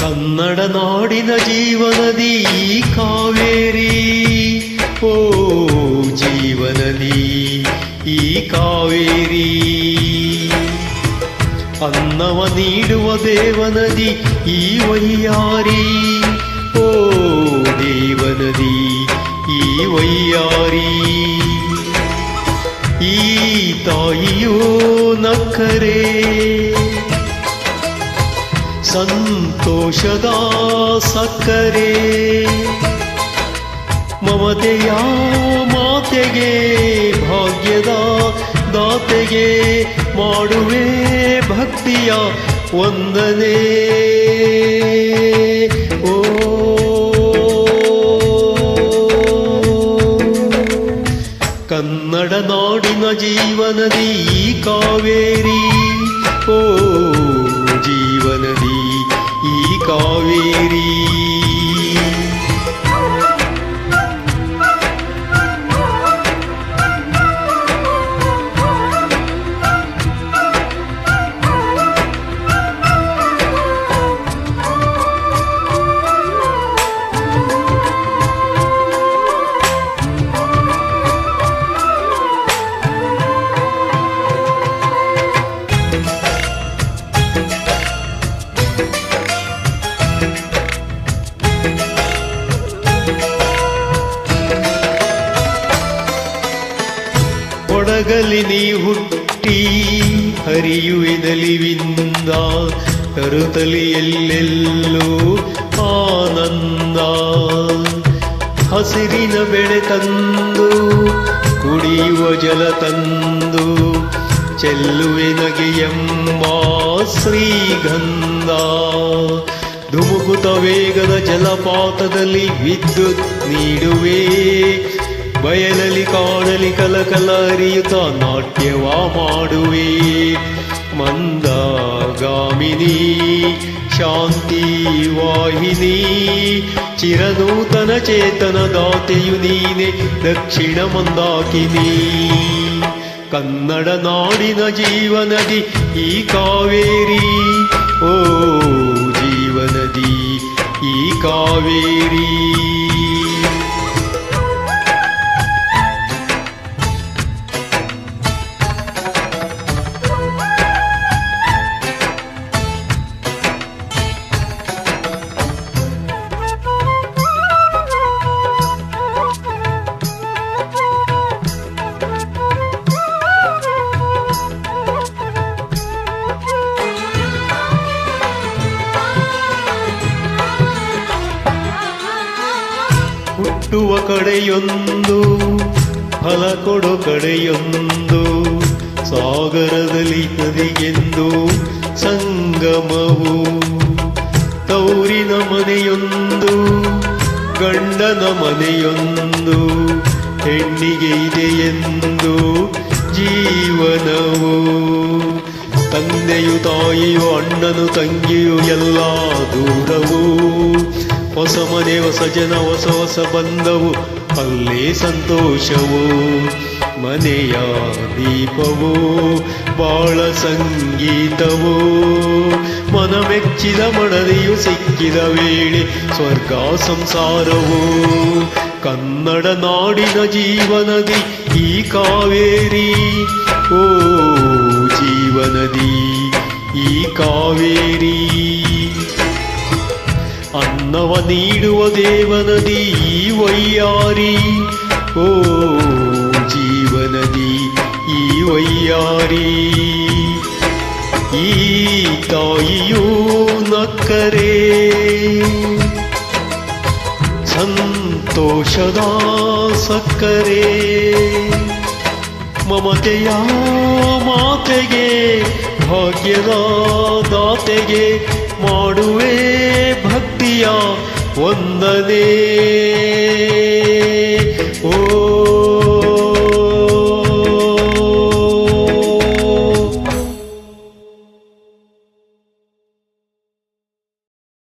ಕನ್ನಡ ನಾಡಿನ ಜೀವನದಿ ಈ ಕಾವೇರಿ, ಓ ಜೀವನದಿ ಈ ಕಾವೇರಿ. ಅನ್ನವ ನೀಡುವ ದೇವನದಿ ಈ ವೈಯಾರಿ, ಓ ದೇವನದಿ ಈ ವೈಯಾರಿ. ಈ ತಾಯಿಯೋ ನಕ್ಕರೆ ಸಂತೋಷದ ಸಕ್ಕರೆ, ಮಮತೆಯ ಮಾತೆಗೆ ಭಾಗ್ಯದ ದಾತೆಗೆ ಮಾಡುವೆ ಭಕ್ತಿಯ ವಂದನೆ. ಓ ಕನ್ನಡ ನಾಡಿನ ಜೀವನದಿ ಈ ಕಾವೇರಿ, ಓ ಜೀವನದಿ ಈ ಕಾವೇರಿ. ಕೊಡಗಲಿ ನೀ ಹುಟ್ಟಿ ಹರಿಯುವೆ ನಲಿವಿಂದ, ಕರುತಲಿ ಎಲ್ಲೆಲ್ಲೂ ಆನಂದ. ಹಸಿರಿನ ಬೆಳೆ ತಂದು ಕುಡಿಯುವ ಜಲ ತಂದು ಚೆಲ್ಲುವೆ ನಗೆಯೆಂಬ ಶ್ರೀಗಂಧ. ಧುಮುಕುತ ವೇಗದ ಜಲಪಾತದಲ್ಲಿ ವಿದ್ಯುತ್ ನೀಡುವೆ, ಬಯಲಲ್ಲಿ ಕಾಡಲಿ ಕಲಕಲ ಹರಿಯುತ್ತ ನಾಟ್ಯವ ಮಾಡುವೆ. ಮಂದಗಾಮಿನಿ ಶಾಂತಿ ವಾಹಿನಿ, ಚಿರನೂತನ ಚೇತನ ದಾತೆಯು ನೀನೆ ದಕ್ಷಿಣ ಮಂದಾಕಿನಿ. ಕನ್ನಡ ನಾಡಿನ ಜೀವನದಿ ಈ ಕಾವೇರಿ, ಓ ಜೀವನದಿ ಈ ಕಾವೇರಿ. ಹುಟ್ಟುವ ಕಡೆಯೊಂದು ಫಲ ಕೊಡೋ ಕಡೆಯೊಂದು, ಸಾಗರದಲ್ಲಿ ನದಿಗೆಂದು ಸಂಗಮವು. ತೌರಿನ ಮನೆಯೊಂದು ಗಂಡನ ಮನೆಯೊಂದು, ಹೆಣ್ಣಿಗೆ ಇದೆಯೆಂದು ಜೀವನವು. ತಂದೆಯು ತಾಯಿಯು ಅಣ್ಣನು ತಂಗಿಯು ಎಲ್ಲ ದೂರವು, ಹೊಸ ಮನೆ ಹೊಸ ಜನ ಹೊಸ ಹೊಸ ಬಂದವು ಅಲ್ಲೇ ಸಂತೋಷವು. ಮನೆಯ ದೀಪವು ಬಾಳ ಸಂಗೀತವು, ಮನಮೆಚ್ಚಿದ ಮಡದಿಯು ಸಿಕ್ಕಿದ ವೇಳೆ ಸ್ವರ್ಗ ಸಂಸಾರವು. ಕನ್ನಡ ನಾಡಿನ ಜೀವನದಿ ಈ ಕಾವೇರಿ, ಓ ಜೀವನದಿ ಈ ಕಾವೇರಿ. ಅನ್ನವ ನೀಡುವ ದೇವನದಿ ಈ ವೈಯಾರಿ. ಓ ಜೀವನದಿ ಈ ವೈಯಾರಿ. ಈ ತಾಯಿಯೂ ನಕ್ಕರೆ ಸಂತೋಷದ ಸಕ್ಕರೆ. ಮಮತೆಯ ಮಾತೆಗೆ ಭಾಗ್ಯದ ದಾತೆಗೆ ಮಾಡುವೆ ಭಕ್ತಿಯ ವಂದನೆ.